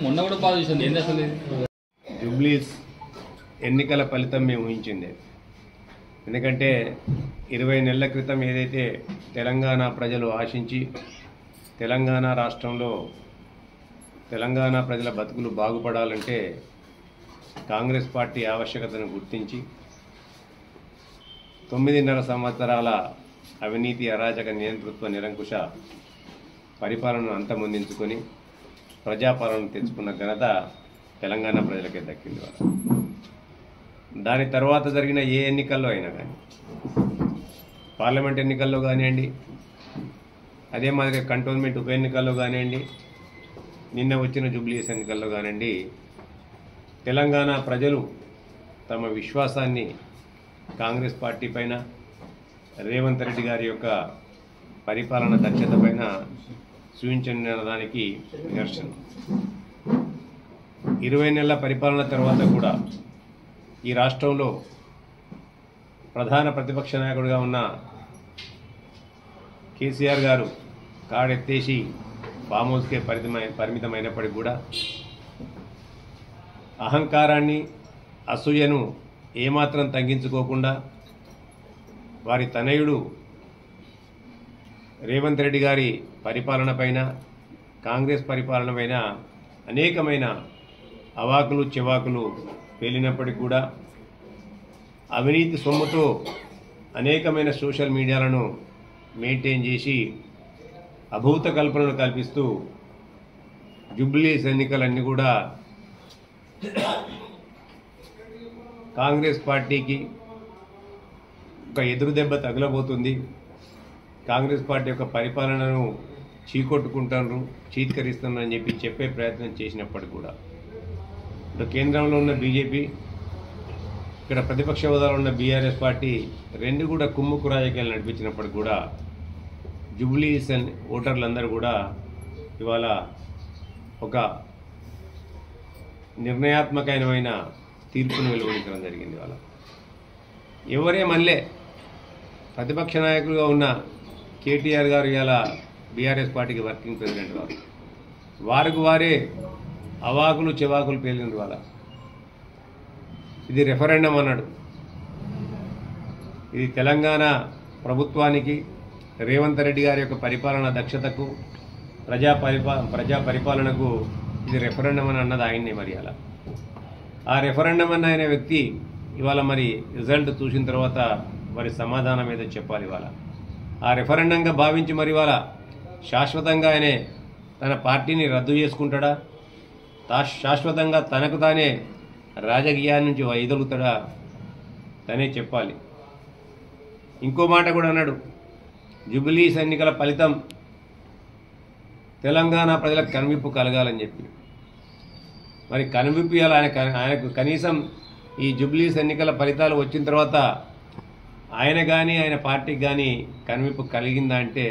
మొన్న కూడా బాగా చూసింది ఏంది అసలు జూబ్లీస్ ఎన్నికల ఫలితం మేము ఊహించింది. ఎందుకంటే 20 నెలల క్రితం ఏదైతే తెలంగాణ ప్రజలు ఆశించి తెలంగాణ రాష్ట్రంలో తెలంగాణ ప్రజల బతుకులు బాగుపడాలంటే కాంగ్రెస్ పార్టీ ఆవశ్యకతను గుర్తించి 9.5 సంవత్సరాల అవినీతి అరాచక నియంతృత్వ నిరంకుశ పరిపాలనను అంతమొందించుకొని ప్రజాపాలన తెచ్చుకున్న ఘనత తెలంగాణ ప్రజలకే దక్కింది. దాని తర్వాత జరిగిన ఏ ఎన్నికల్లో అయినా కానీ, పార్లమెంట్ ఎన్నికల్లో కానివ్వండి, అదే మాదిరిగా కంటోన్మెంట్ ఉప ఎన్నికల్లో కానివ్వండి, నిన్న వచ్చిన జూబ్లీస్ ఎన్నికల్లో కానివ్వండి, తెలంగాణ ప్రజలు తమ విశ్వాసాన్ని కాంగ్రెస్ పార్టీ పైన, రేవంత్ రెడ్డి గారి యొక్క పరిపాలన దక్షత పైన చూపించడానికి నిదర్శనం. 20 నెలల పరిపాలన తర్వాత కూడా ఈ రాష్ట్రంలో ప్రధాన ప్రతిపక్ష నాయకుడిగా ఉన్న కేసీఆర్ గారు కాడెత్తేసి ఫామ్ హౌస్కే పరిమితమైనప్పటికీ కూడా అహంకారాన్ని, అసూయను ఏమాత్రం తగ్గించుకోకుండా వారి తనయుడు రేవంత్ రెడ్డి గారి పరిపాలన పైన, కాంగ్రెస్ పరిపాలన పైన అనేకమైన అవాకులు చెవాకులు పేలినప్పటికీ కూడా అవినీతి సొమ్ముతో అనేకమైన సోషల్ మీడియాలను మెయింటైన్ చేసి అభూత కల్పనలు కల్పిస్తూ జూబ్లీస్ ఎన్నికలన్నీ కూడా కాంగ్రెస్ పార్టీకి ఒక ఎదురు దెబ్బ తగలబోతుంది, కాంగ్రెస్ పార్టీ యొక్క పరిపాలనను చీకొట్టుకుంటారు, చీత్కరిస్తున్నారు అని చెప్పే ప్రయత్నం చేసినప్పటికీ కూడా ఇటు కేంద్రంలో ఉన్న బీజేపీ, ఇక్కడ ప్రతిపక్ష హోదాలో ఉన్న బీఆర్ఎస్ పార్టీ రెండు కూడా కుమ్ముక్కు రాజకీయాలు నడిపించినప్పటికీ కూడా జూబ్లీస్ ఓటర్లందరూ కూడా ఇవాళ ఒక నిర్ణయాత్మకమైన తీర్పును వెలువరించడం జరిగింది. ఇవాళ ఎవరే మళ్ళీ ప్రతిపక్ష నాయకులుగా ఉన్న కేటీఆర్ గారు ఇవాళ బీఆర్ఎస్ పార్టీకి వర్కింగ్ ప్రెసిడెంట్ గారు, వారికి వారే అవాకులు చెవాకులు పేలింది. వాళ్ళ ఇది రెఫరెండం అన్నాడు. ఇది తెలంగాణ ప్రభుత్వానికి, రేవంత్ రెడ్డి గారి యొక్క పరిపాలన దక్షతకు, ప్రజా పరిపాలనకు ఇది రెఫరెండం అని అన్నది ఆయన్నే. మరి అలా ఆ రెఫరెండం అన్న ఆయన వ్యక్తి ఇవాళ మరి రిజల్ట్ చూసిన తర్వాత మరి సమాధానం ఏదో చెప్పాలి. ఇవాళ ఆ రెఫరెండంగా భావించి మరి ఇవాళ శాశ్వతంగా ఆయనే తన పార్టీని రద్దు చేసుకుంటాడా, శాశ్వతంగా తనకు తానే రాజకీయాల నుంచి వైదొలుగుతాడా తనే చెప్పాలి. ఇంకో మాట కూడా అన్నాడు, జూబ్లీస్ ఎన్నికల ఫలితం తెలంగాణ ప్రజలకు కనువిప్పు కలగాలని చెప్పి. మరి కనువిప్పు ఆయనకు కనీసం ఈ జూబ్లీస్ ఎన్నికల ఫలితాలు వచ్చిన తర్వాత ఆయన కానీ ఆయన పార్టీకి కానీ కనువిప్పు కలిగిందా అంటే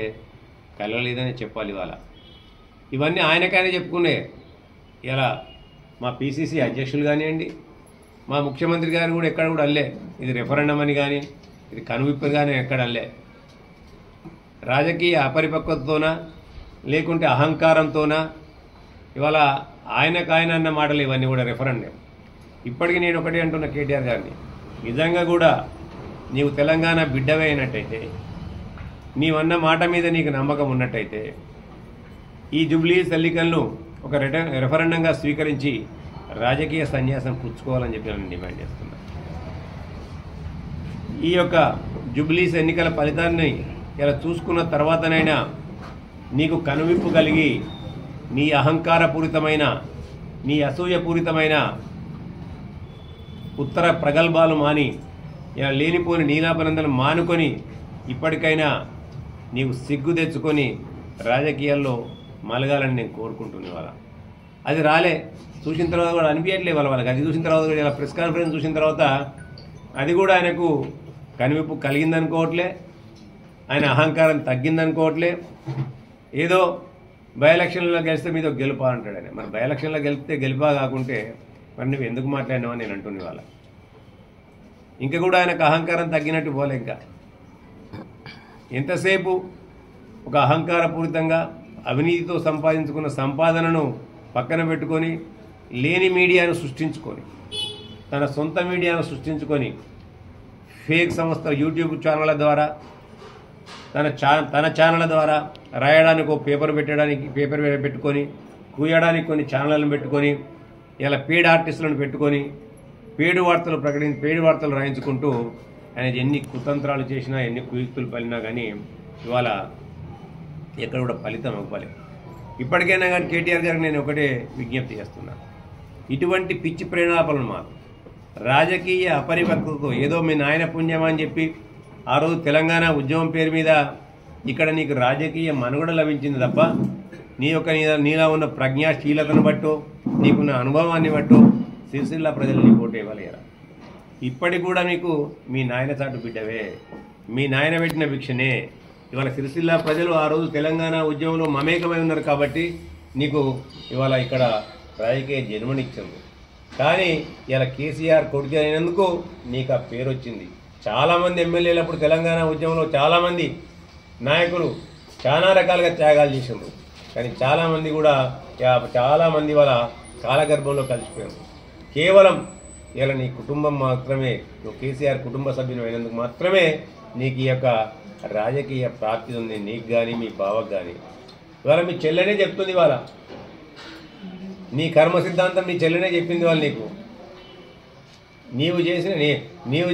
కలగలేదని చెప్పాలి. ఇవాళ ఇవన్నీ ఆయనకైనా చెప్పుకునే. ఇలా మా పిసిసి అధ్యక్షులు కానివ్వండి, మా ముఖ్యమంత్రి గారు కూడా ఎక్కడ కూడా అల్లే ఇది రెఫరెండం అని కానీ ఇది కనువిప్పు కానీ ఎక్కడ అల్లే. రాజకీయ అపరిపక్వతతోనా లేకుంటే అహంకారంతోనా ఇవాళ ఆయనకు ఆయన అన్న మాటలు ఇవన్నీ కూడా రెఫరెండం. ఇప్పటికీ నేను ఒకటే అంటున్న కేటీఆర్ గారిని, నిజంగా కూడా నీవు తెలంగాణ బిడ్డవే అయినట్టయితే, నీవన్న మాట మీద నీకు నమ్మకం ఉన్నట్టయితే ఈ జూబ్లీస్ ఎన్నికలను ఒక రెఫరెండంగా స్వీకరించి రాజకీయ సన్యాసం పుచ్చుకోవాలని చెప్పి నేను డిమాండ్ చేస్తున్నా. ఈ యొక్క జూబ్లీస్ ఎన్నికల ఫలితాన్ని ఇలా చూసుకున్న తర్వాతనైనా నీకు కనువిప్పు కలిగి నీ అహంకారపూరితమైన, నీ అసూయపూరితమైన ఉత్తర ప్రగల్భాలు మాని, ఇలా లేనిపోని నీలాపనందలు మానుకొని ఇప్పటికైనా నీవు సిగ్గు తెచ్చుకొని రాజకీయాల్లో మలగాలని నేను కోరుకుంటున్నాను. వాళ్ళ అది రాలే, చూసిన తర్వాత కూడా అనిపించట్లే వాళ్ళకి. అది చూసిన తర్వాత కూడా ఇలా ప్రెస్ కాన్ఫరెన్స్ చూసిన తర్వాత అది కూడా ఆయనకు కనువిప్పు కలిగిందనుకోవట్లే, ఆయన అహంకారం తగ్గిందనుకోవట్లే. ఏదో బై ఎలక్షన్లో గెలిస్తే మీతో గెలుపా అంటాడు ఆయన. మరి బై ఎలక్షన్లో గెలిస్తే గెలుపా కాకుంటే మరి నువ్వు ఎందుకు మాట్లాడినావు అని నేను అంటున్నా. వాళ్ళ ఇంకా కూడా ఆయనకు అహంకారం తగ్గినట్టు పోలే. ఇంకా ఎంతసేపు ఒక అహంకారపూరితంగా అవినీతితో సంపాదించుకున్న సంపాదనను పక్కన పెట్టుకొని లేని మీడియాను సృష్టించుకొని తన సొంత మీడియాను సృష్టించుకొని ఫేక్ సంస్థ యూట్యూబ్ ఛానళ్ళ ద్వారా తన ఛానళ్ళ ద్వారా రాయడానికి ఒక పేపర్ పెట్టుకొని కూయడానికి కొన్ని ఛానళ్ళను పెట్టుకొని ఇలా పేడ్ ఆర్టిస్టులను పెట్టుకొని పేడు వార్తలు రాయించుకుంటూ ఆయన ఎన్ని కుతంత్రాలు చేసినా ఎన్ని కుయుక్తులు పలినా కానీ ఇవాళ ఎక్కడ కూడా ఫలితం అవ్వలేదు. ఇప్పటికైనా కానీ కేటీఆర్ గారికి నేను ఒకటే విజ్ఞప్తి చేస్తున్నా, ఇటువంటి పిచ్చి ప్రేరణాపలను మాకు రాజకీయ అపరిపక్వతతో ఏదో మీ నాయన పుణ్యమా అని చెప్పి ఆ రోజు తెలంగాణ ఉద్యమం పేరు మీద ఇక్కడ నీకు రాజకీయ మనుగడ లభించింది తప్ప నీలో ఉన్న ప్రజ్ఞాశీలతను బట్టో నీకున్న అనుభవాన్ని బట్టో సిరిసిల్ల ప్రజలు నీ ఓటు ఇవ్వలేరా. ఇప్పటికి కూడా నీకు మీ నాయన చాటు బిడ్డవే, మీ నాయన పెట్టిన భిక్షనే. ఇవాళ సిరిసిల్ల ప్రజలు ఆ రోజు తెలంగాణ ఉద్యమంలో మమేకమై ఉన్నారు కాబట్టి నీకు ఇవాళ ఇక్కడ రాజకీయ జన్మనిచ్చింది. కానీ ఇలా కేసీఆర్ కొడుకు అయినందుకు నీకు ఆ పేరు వచ్చింది. చాలామంది ఎమ్మెల్యేలు అప్పుడు తెలంగాణ ఉద్యమంలో చాలామంది నాయకులు చాలా రకాలుగా త్యాగాలు చేసిండ్రు. కానీ చాలామంది వాళ్ళ కాలగర్భంలో కలిసిపోయారు. కేవలం ఇలా నీ కుటుంబం మాత్రమే, నువ్వు కేసీఆర్ కుటుంబ సభ్యులు అయినందుకు మాత్రమే నీకు ఈ యొక్క రాజకీయ ప్రాప్తి ఉంది, నీకు కానీ మీ బావకు కానీ. ఇవాళ మీ చెల్లెనే చెప్తుంది, ఇవాళ నీ కర్మ సిద్ధాంతం నీ చెల్లెనే చెప్పింది. వాళ్ళు నీకు నీవు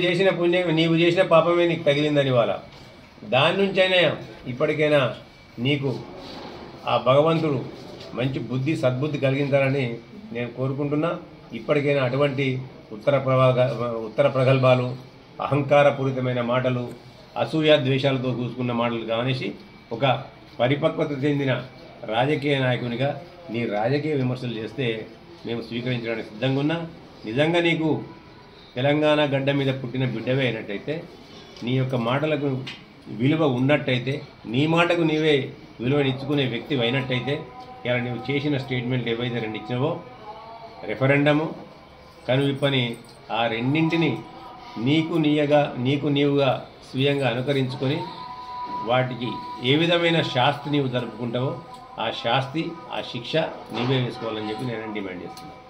చేసిన పుణ్యం, నీవు చేసిన పాపమే నీకు తగిలిందని. ఇవాళ దాని నుంచైనా ఇప్పటికైనా నీకు ఆ భగవంతుడు మంచి సద్బుద్ధి కలిగించాలని నేను కోరుకుంటున్నా. ఇప్పటికైనా అటువంటి ఉత్తర ప్రగల్భాలు, అహంకారపూరితమైన మాటలు, అసూయ ద్వేషాలతో చూసుకున్న మాటలు కానిసి ఒక పరిపక్వత చెందిన రాజకీయ నాయకునిగా నీ రాజకీయ విమర్శలు చేస్తే మేము స్వీకరించడానికి సిద్ధంగా ఉన్నా. నిజంగా నీకు తెలంగాణ గడ్డ మీద పుట్టిన బిడ్డవే అయినట్టయితే, నీ యొక్క మాటలకు విలువ ఉన్నట్టయితే, నీ మాటకు నీవే విలువనిచ్చుకునే వ్యక్తి అయినట్టయితే, ఇలా నువ్వు చేసిన స్టేట్మెంట్లు ఏవైతే రెండు ఇచ్చినావో, రెఫరెండము కనువిప్పని, ఆ రెండింటిని నీకు నీవుగా స్వీయంగా అనుకరించుకొని వాటికి ఏ విధమైన శాస్తి నీవు జరుపుకుంటావో ఆ శాస్తి, ఆ శిక్ష నీవే వేసుకోవాలని చెప్పి నేను డిమాండ్ చేస్తున్నాను.